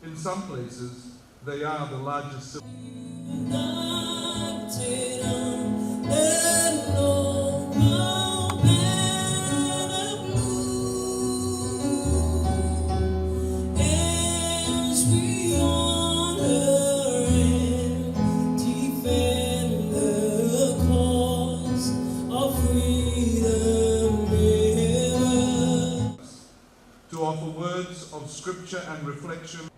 In some places, they are the largest. To offer words of scripture and reflection.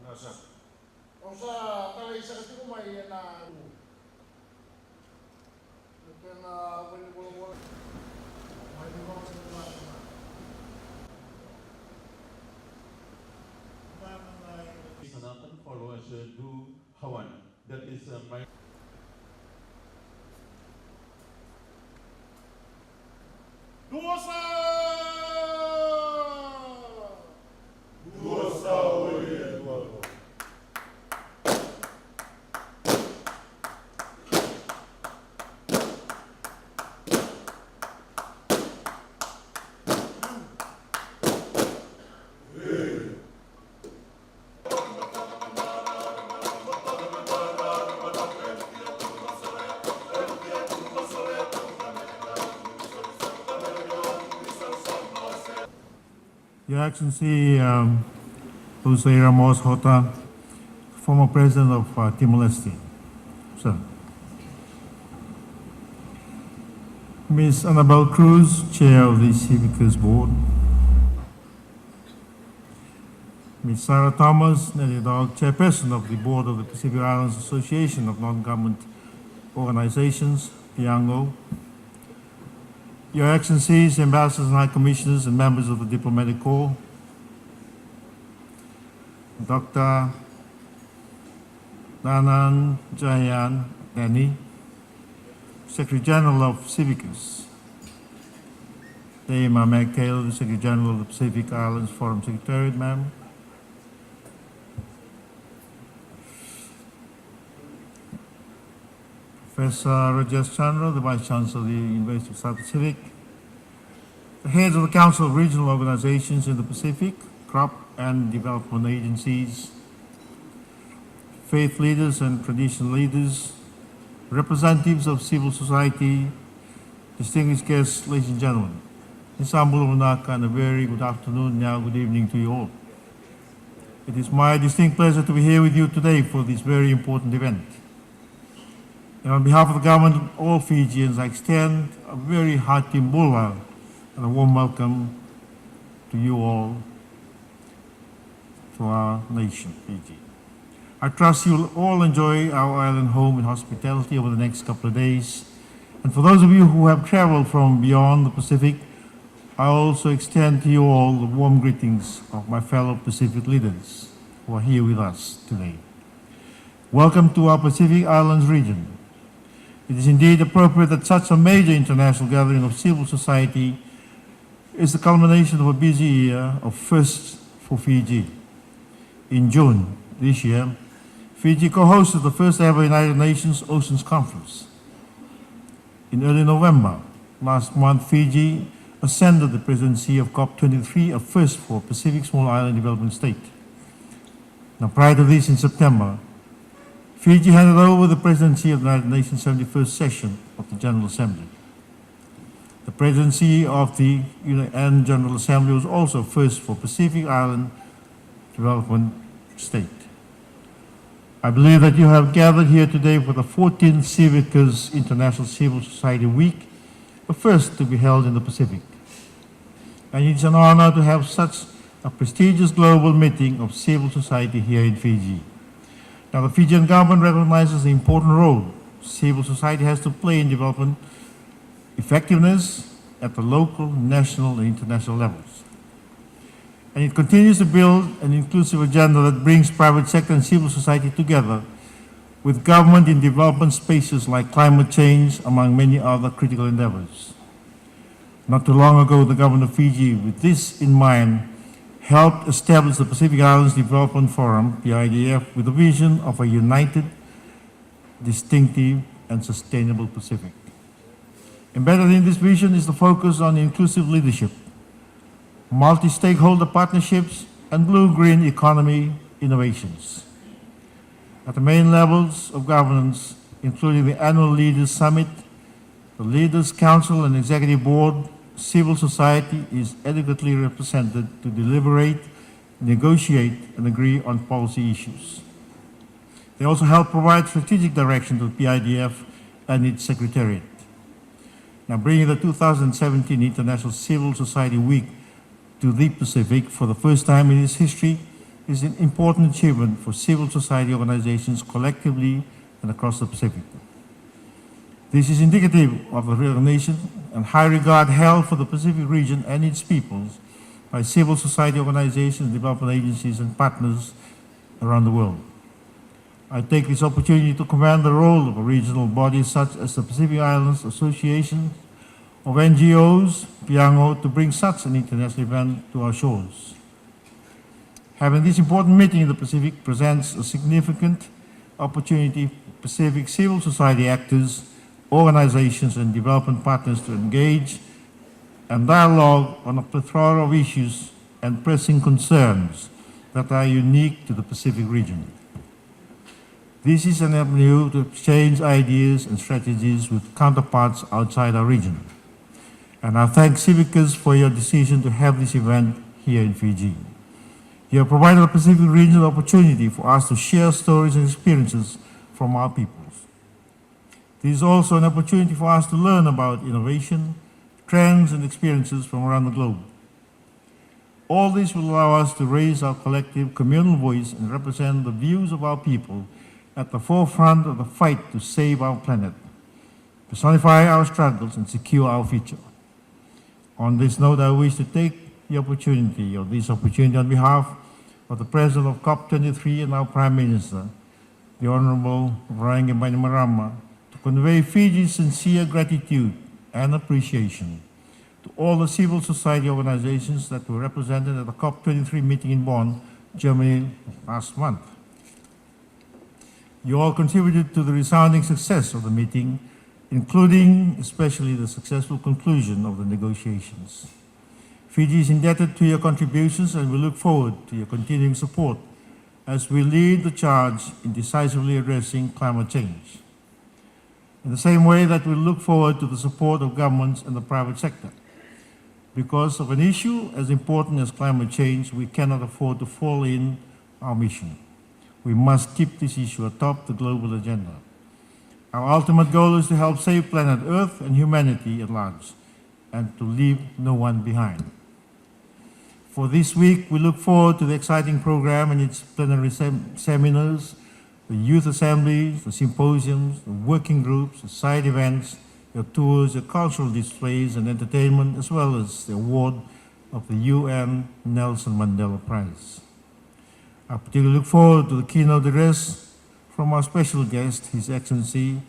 Followers do Hawan. That is my. Your Excellency, Jose Ramos Horta, former president of Timor-Leste. Sir. Ms. Annabel Cruz, chair of the Civicus Board. Ms. Sarah Thomas, chairperson of the board of the Pacific Islands Association of Non-Government Organizations, Piango. Your Excellencies, Ambassadors and High Commissioners and members of the Diplomatic Corps, Dr. Danan Jayan Dani, Secretary General of Civicus, Dame Meg Taylor, the Secretary General of the Pacific Islands Forum Secretariat, ma'am. Professor Rajesh Chandra, the Vice Chancellor of the University of South Pacific, the heads of the Council of Regional Organizations in the Pacific, crop and development agencies, faith leaders and traditional leaders, representatives of civil society, distinguished guests, ladies and gentlemen. And a very good afternoon, now good evening to you all. It is my distinct pleasure to be here with you today for this very important event. And on behalf of the government of all Fijians, I extend a very hearty mbula and a warm welcome to you all, to our nation, Fiji. I trust you'll all enjoy our island home and hospitality over the next couple of days. And for those of you who have traveled from beyond the Pacific, I also extend to you all the warm greetings of my fellow Pacific leaders who are here with us today. Welcome to our Pacific Islands region. It is indeed appropriate that such a major international gathering of civil society is the culmination of a busy year of firsts for Fiji. In June this year, Fiji co-hosted the first ever United Nations Oceans Conference. In early November last month, Fiji ascended the presidency of COP23, a first for Pacific Small Island Development State. Now, prior to this, in September, Fiji handed over the presidency of the United Nations 71st session of the General Assembly. The presidency of the UN General Assembly was also first for Pacific Island Development State. I believe that you have gathered here today for the 14th Civicus International Civil Society Week, the first to be held in the Pacific. And it's an honor to have such a prestigious global meeting of civil society here in Fiji. Now, the Fijian government recognizes the important role civil society has to play in development effectiveness at the local, national, and international levels. And it continues to build an inclusive agenda that brings private sector and civil society together with government in development spaces like climate change, among many other critical endeavors. Not too long ago, the government of Fiji, with this in mind, helped establish the Pacific Islands Development Forum, PIDF, with a vision of a united, distinctive, and sustainable Pacific. Embedded in this vision is the focus on inclusive leadership, multi-stakeholder partnerships, and blue-green economy innovations. At the main levels of governance, including the annual Leaders Summit, the Leaders Council and Executive Board, civil society is adequately represented to deliberate, negotiate, and agree on policy issues. They also help provide strategic direction to the PIDF and its Secretariat. Now, bringing the 2017 International Civil Society Week to the Pacific for the first time in its history is an important achievement for civil society organizations collectively and across the Pacific. This is indicative of the recognition and high regard held for the Pacific region and its peoples by civil society organizations, development agencies, and partners around the world. I take this opportunity to commend the role of regional bodies such as the Pacific Islands Association of NGOs, PIANGO, to bring such an international event to our shores. Having this important meeting in the Pacific presents a significant opportunity for Pacific civil society actors, organizations, and development partners to engage and dialogue on a plethora of issues and pressing concerns that are unique to the Pacific region. This is an avenue to exchange ideas and strategies with counterparts outside our region. And I thank Civicus for your decision to have this event here in Fiji. You have provided the Pacific region the opportunity for us to share stories and experiences from our peoples. This is also an opportunity for us to learn about innovation, trends, and experiences from around the globe. All this will allow us to raise our collective communal voice and represent the views of our people at the forefront of the fight to save our planet, personify our struggles, and secure our future. On this note, I wish to take this opportunity on behalf of the President of COP23 and our Prime Minister, the Honorable Varainga Bainimarama, to convey Fiji's sincere gratitude and appreciation to all the civil society organizations that were represented at the COP23 meeting in Bonn, Germany last month. You all contributed to the resounding success of the meeting, including especially the successful conclusion of the negotiations. Fiji is indebted to your contributions, and we look forward to your continuing support as we lead the charge in decisively addressing climate change. In the same way that we look forward to the support of governments and the private sector. Because of an issue as important as climate change, we cannot afford to fall in our mission. We must keep this issue atop the global agenda. Our ultimate goal is to help save planet Earth and humanity at large, and to leave no one behind. For this week, we look forward to the exciting program and its plenary seminars, the youth assemblies, the symposiums, the working groups, the side events, your tours, your cultural displays and entertainment, as well as the award of the UN Nelson Mandela Prize. I particularly look forward to the keynote address from our special guest, His Excellency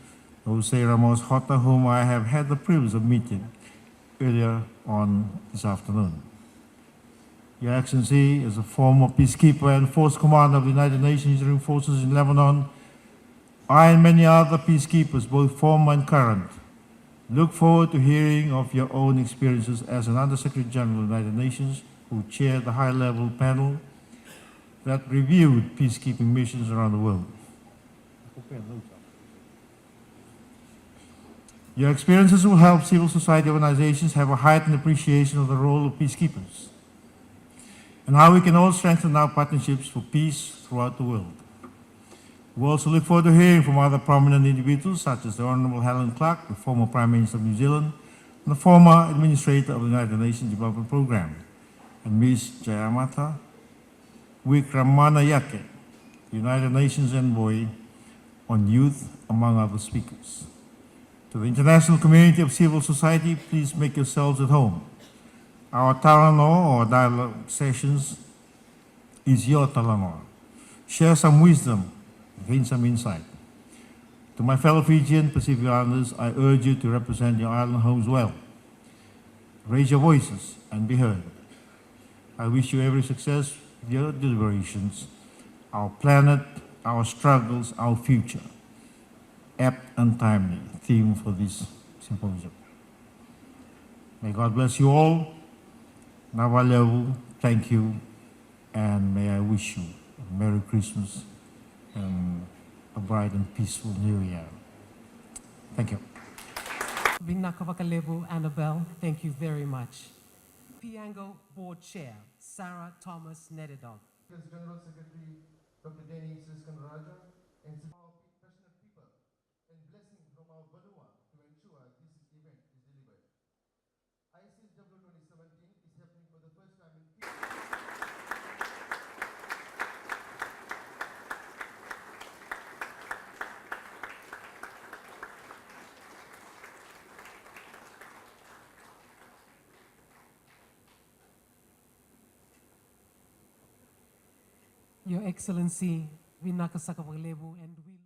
Jose Ramos Horta, whom I have had the privilege of meeting earlier on this afternoon. Your Excellency, as a former peacekeeper and force commander of the United Nations Enduring Forces in Lebanon, I and many other peacekeepers, both former and current, look forward to hearing of your own experiences as an Under-Secretary General of the United Nations who chaired the high-level panel that reviewed peacekeeping missions around the world. Your experiences will help civil society organizations have a heightened appreciation of the role of peacekeepers and how we can all strengthen our partnerships for peace throughout the world. We also look forward to hearing from other prominent individuals such as the Honorable Helen Clark, the former Prime Minister of New Zealand, and the former Administrator of the United Nations Development Programme, and Ms. Jayamata Wikramanayake, the United Nations Envoy on Youth, among other speakers. To the international community of civil society, please make yourselves at home. Our Talanoa, or dialogue sessions, is your Talanoa. Share some wisdom, gain some insight. To my fellow Fijian Pacific Islanders, I urge you to represent your island homes well. Raise your voices and be heard. I wish you every success with your deliberations, our planet, our struggles, our future. Apt and timely theme for this symposium. May God bless you all. Navalevu, thank you, and may I wish you a Merry Christmas and a bright and peaceful New Year. Thank you. Vinakavakalevu Annabelle, thank you very much. Piango Board Chair, Sarah Thomas Nedidog. General Secretary Dr. Denny Sriskanaraja, and our passionate people, and blessing from our Banua to ensure this event is delivered. ICSW 2017 is happening for the first time in Your Excellency Vinakasakavalevu, and we